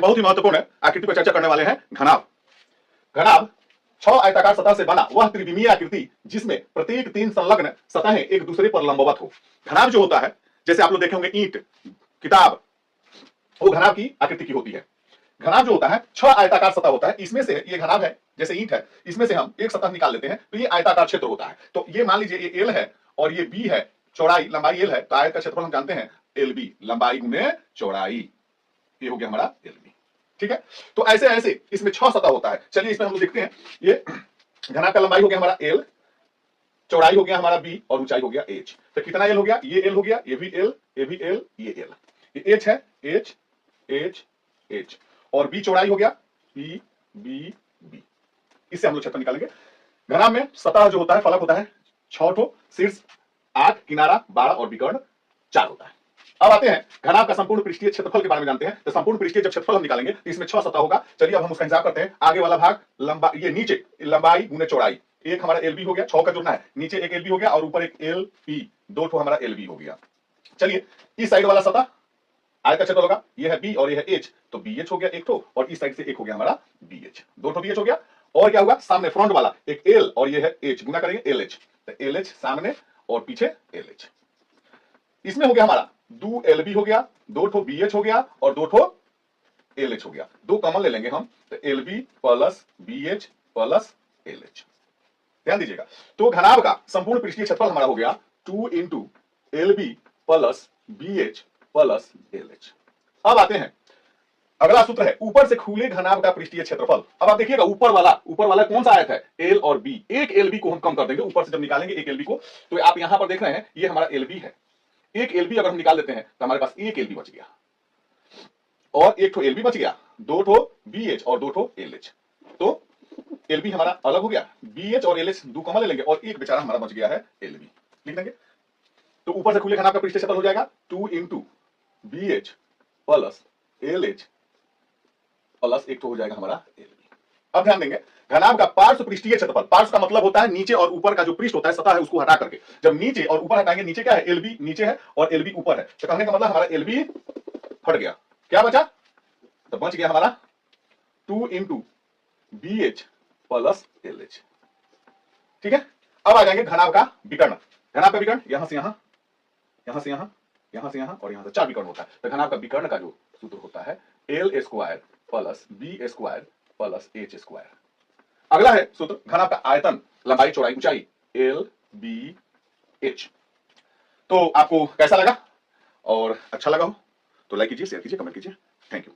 बहुत ही महत्वपूर्ण आकृति पर चर्चा करने वाले हैं घनाभ। घनाभ 6 आयताकार सतह से बना वह त्रिविमीय आकृति जिसमें प्रत्येक 3 संलग्न सतहें एक दूसरे पर लंबवत हो। घनाभ जो होता है, जैसे आप लोग देखे होंगे ईंट, किताब, वो घनाभ की आकृति की होती है। घनाभ जो होता है 6 आयताकार सतह होता है, इसमें से ये घनाभ है, जैसे ईंट है, इसमें से हम एक सतह निकाल लेते हैं तो ये आयताकार क्षेत्र होता है। तो ये मान लीजिए ये एल है और ये बी है, चौड़ाई लंबाई एल है, तो आयत का क्षेत्रफल हम जानते हैं एल बी, लंबाई गुने चौड़ाई, ये हो गया हमारा एल बी। ठीक है, तो ऐसे ऐसे इसमें 6 सतह होता है। चलिए इसमें हम लोग देखते हैं, ये घनाभ का लंबाई हो गया हमारा एल, चौड़ाई हो गया हमारा बी और ऊंचाई हो गया एच। तो कितना एल हो गया, ये एल हो गया, ये भी एल, ये भी एल, ये एल, ये एच है, एच एच एच, और बी चौड़ाई हो गया बी बी बी। इससे हम लोग क्षेत्रफल निकालेंगे। घनाभ में सतह जो होता है, फलक होता है 6 ठो, शीर्ष 8, किनारा 12 और विकर्ण 4 होता है। अब आते हैं घनाभ का संपूर्ण पृष्ठीय क्षेत्रफल के बारे में जानते हैं। तो संपूर्ण पृष्ठीय जब क्षेत्रफल हम निकालेंगे तो इसमें 6 सतह होगा। चलिए अब हम उसका हिसाब करते हैं। आगे वाला भाग लंबा, ये नीचे लंबाई गुने चौड़ाई, एक हमारा एल बी हो गया, 6 का जोड़ना है, नीचे एक एल बी हो गया और ऊपर एक एल पी, 2 ठो हमारा एल बी हो गया। चलिए इस साइड वाला सतह आयत का क्षेत्रफल होगा, ये है बी और ये है एच, तो बी एच हो गया एक ठो, और इस साइड से एक हो गया हमारा बी एच, 2 ठो बी एच हो गया। और क्या होगा, सामने फ्रंट वाला एक एल और ये है एच, गुना करेंगे एल एच, तो एल एच सामने और पीछे एल एच। इसमें हो गया हमारा 2 एल बी हो गया, 2 ठो बी एच हो गया और 2 ठो एल एच हो गया। 2 कॉमन ले लेंगे हम, तो L B plus B H plus L H. ध्यान दीजिएगा, तो घनाभ का संपूर्ण पृष्ठीय क्षेत्रफल हमारा हो गया 2 into L B plus B H plus L H. अब आते हैं, अगला सूत्र है ऊपर से खुले घनाभ का पृष्ठीय क्षेत्रफल। अब आप देखिएगा ऊपर वाला कौन सा आयत है, एल और बी। एक एल बी को हम कम कर देंगे, ऊपर से जब निकालेंगे एक एल बी को, तो आप यहां पर देख रहे हैं ये हमारा एल बी है। एक एल बी अगर हम निकाल देते हैं तो हमारे पास एक एल बी बच गया और एक ठो एल बी बच गया, 2 ठो बी एच और 2 ठो एल एच। तो एल बी हमारा अलग हो गया, बी एच और एल एच 2 कॉमन ले लेंगे और एक बेचारा हमारा बच गया है एल बी, लिख देंगे। तो ऊपर से खुले घनाभ का पृष्ठीय क्षेत्रफल हो जाएगा 2 into B H plus L H plus एक तो हो जाएगा हमारा एल बी। अब ध्यान देंगे, घनाभ का पार्श्व पृष्ठीय क्षेत्रफल, पार्श्व का मतलब होता है नीचे और ऊपर का जो पृष्ठ होता है, सतह है, उसको हटा करके जब नीचे और ऊपर हटाएंगे, नीचे क्या है, एल बी नीचे है और एल बी ऊपर है, तो कहने का मतलब हमारा एल बी हट गया, क्या बचा, तो बच गया हमारा 2 into B H plus L H. ठीक है, अब आ जाएंगे घनाभ का विकर्ण। घनाभ का विकर्ण यहां से यहां, यहां से यहां, यहां से यहां और यहां से 4 विकर्ण होता है। तो घनाभ का विकर्ण का जो सूत्र होता है L square plus B square plus H square. अगला है सूत्र घनाभ का आयतन, लंबाई चौड़ाई ऊंचाई, एल बी एच। तो आपको कैसा लगा और अच्छा लगा हो तो लाइक कीजिए, शेयर कीजिए, कमेंट कीजिए। Thank you.